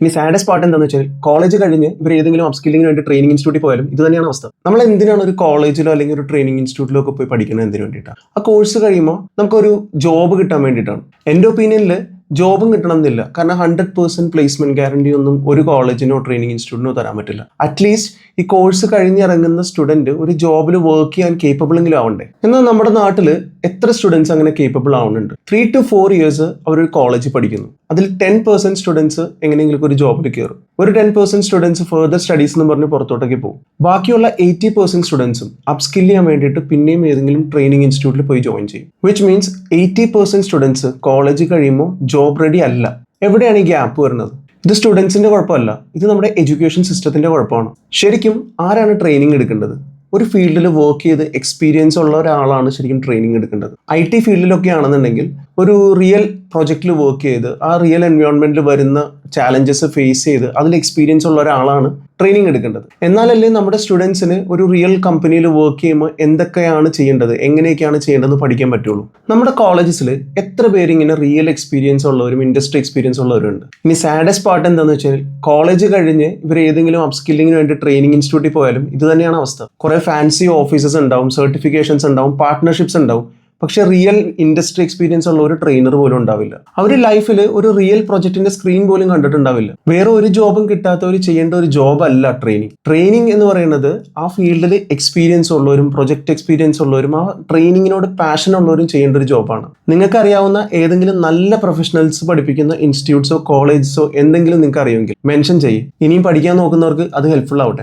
ഇനി saddest part എന്താണെന്ന് വെച്ചാൽ കോളേജ് കഴിഞ്ഞ് ഇവർ ഏതെങ്കിലും അപ്സ്കില്ലിങ്ങിന് വേണ്ടി ട്രെയിനിങ് ഇൻസ്റ്റിറ്റ്യൂട്ടിൽ പോയാലും ഇത് തന്നെയാണ് അവസ്ഥ. നമ്മൾ എന്തിനാണ് ഒരു കോളേജിലോ അല്ലെങ്കിൽ ഒരു ട്രെയിനിങ് ഇൻസ്റ്റിറ്റ്യൂട്ടിലോ ഒക്കെ പോയി പഠിക്കുന്നത്? എന്തിനു വേണ്ടിയിട്ടാണ്? ആ കോഴ്സ് കഴിയുമ്പോൾ നമുക്കൊരു ജോബ് കിട്ടാൻ വേണ്ടിയിട്ടാണ്. എൻ്റെ ഒപ്പീനിയനിൽ ജോബും കിട്ടണം എന്നില്ല. കാരണം 100% പ്ലേസ്മെന്റ് ഗ്യാരണ്ടി ഒന്നും ഒരു കോളേജിനോ ട്രെയിനിങ് ഇൻസ്റ്റിറ്റ്യൂട്ടിനോ തരാൻ പറ്റില്ല. അറ്റ്ലീസ്റ്റ് ഈ കോഴ്സ് കഴിഞ്ഞിറങ്ങുന്ന സ്റ്റുഡന്റ് ഒരു ജോബിൽ വർക്ക് ചെയ്യാൻ കേപ്പബിൾ എങ്കിലും ആവണ്ടേ. എന്നാൽ നമ്മുടെ നാട്ടിൽ എത്ര സ്റ്റുഡൻസ് അങ്ങനെ കേപ്പബിൾ ആവുന്നുണ്ട്? 3 to 4 ഇയേഴ്സ് അവർ ഒരു കോളേജിൽ പഠിക്കുന്നു. അതിൽ 10% സ്റ്റുഡൻസ് എങ്ങനെയെങ്കിലും ഒരു ജോബിൽ കയറും. ഒരു 10% സ്റ്റുഡൻസ് ഫർദർ സ്റ്റഡീസ് എന്ന് പറഞ്ഞ് പുറത്തോട്ടേക്ക് പോകും. ബാക്കിയുള്ള 80% സ്റ്റുഡൻസും അപ്സ്കിൽ ചെയ്യാൻ വേണ്ടിയിട്ട് പിന്നെയും ഏതെങ്കിലും ട്രെയിനിങ് ഇൻസ്റ്റിറ്റ്യൂട്ടിൽ പോയി ജോയിൻ ചെയ്യും. വിച്ച് മീൻസ് 80% സ്റ്റുഡൻസ് കോളേജ് കഴിയുമ്പോൾ ജോബ് റെഡി അല്ല. എവിടെയാണ് ഈ ഗ്യാപ്പ് വരുന്നത്? ഇത് സ്റ്റുഡൻസിന്റെ കുഴപ്പമല്ല, ഇത് നമ്മുടെ എഡ്യൂക്കേഷൻ സിസ്റ്റത്തിന്റെ കുഴപ്പമാണ്. ശരിക്കും ആരാണ് ട്രെയിനിങ് എടുക്കേണ്ടത്? ഒരു ഫീൽഡിൽ വർക്ക് ചെയ്ത് എക്സ്പീരിയൻസ് ഉള്ള ഒരാളാണ് ശരിക്കും ട്രെയിനിങ് എടുക്കേണ്ടത്. IT ഫീൽഡിലൊക്കെ ആണെന്നുണ്ടെങ്കിൽ ഒരു റിയൽ പ്രൊജക്റ്റിൽ വർക്ക് ചെയ്ത് ആ റിയൽ എൻവയോൺമെന്റിൽ വരുന്ന ചാലഞ്ചസ് ഫേസ് ചെയ്ത് അതിൽ എക്സ്പീരിയൻസ് ഉള്ള ഒരാളാണ് ട്രെയിനിങ് എടുക്കേണ്ടത്. എന്നാലല്ലേ നമ്മുടെ സ്റ്റുഡൻസിന് ഒരു റിയൽ കമ്പനിയിൽ വർക്ക് ചെയ്യുമ്പോൾ എന്തൊക്കെയാണ് ചെയ്യേണ്ടത്, എങ്ങനെയൊക്കെയാണ് ചെയ്യേണ്ടതെന്ന് പഠിക്കാൻ പറ്റുള്ളൂ. നമ്മുടെ കോളേജസിൽ എത്ര പേര് ഇങ്ങനെ റിയൽ എക്സ്പീരിയൻസ് ഉള്ളവരും ഇൻഡസ്ട്രി എക്സ്പീരിയൻസ് ഉള്ളവരുണ്ട്? ഇനി സാഡസ്റ്റ് പാർട്ട് എന്താണെന്ന് വെച്ചാൽ കോളേജ് കഴിഞ്ഞ് ഇവർ ഏതെങ്കിലും അപ്സ്കില്ലിങ്ങിന് വേണ്ടി ട്രെയിനിങ് ഇൻസ്റ്റിറ്റ്യൂട്ടിൽ പോയാലും ഇത് തന്നെയാണ് അവസ്ഥ. കുറെ ഫാൻസി ഓഫീസസ് ഉണ്ടാവും, സർട്ടിഫിക്കേഷൻസ് ഉണ്ടാവും, പാർട്ട്ണർഷിപ്സ് ഉണ്ടാവും. പക്ഷെ റിയൽ ഇൻഡസ്ട്രി എക്സ്പീരിയൻസ് ഉള്ള ഒരു ട്രെയിനർ പോലും ഉണ്ടാവില്ല. അവർ ലൈഫിൽ ഒരു റിയൽ പ്രൊജക്ടിന്റെ സ്ക്രീൻ പോലും കണ്ടിട്ടുണ്ടാവില്ല. വേറെ ഒരു ജോബും കിട്ടാത്തവർ ചെയ്യേണ്ട ഒരു ജോബ് അല്ല ട്രെയിനിങ്. ട്രെയിനിങ് എന്ന് പറയുന്നത് ആ ഫീൽഡിൽ എക്സ്പീരിയൻസ് ഉള്ളവരും പ്രൊജക്ട് എക്സ്പീരിയൻസ് ഉള്ളവരും ആ ട്രെയിനിങ്ങിനോട് പാഷൻ ഉള്ളവരും ചെയ്യേണ്ട ഒരു ജോബാണ്. നിങ്ങൾക്ക് അറിയാവുന്ന ഏതെങ്കിലും നല്ല പ്രൊഫഷണൽസ് പഠിപ്പിക്കുന്ന ഇൻസ്റ്റിറ്റ്യൂട്ട്സോ കോളേജസോ എന്തെങ്കിലും നിങ്ങൾക്ക് അറിയുമെങ്കിൽ മെൻഷൻ ചെയ്യും. ഇനിയും പഠിക്കാൻ നോക്കുന്നവർക്ക് അത് ഹെൽപ്ഫുൾ ആവട്ടെ.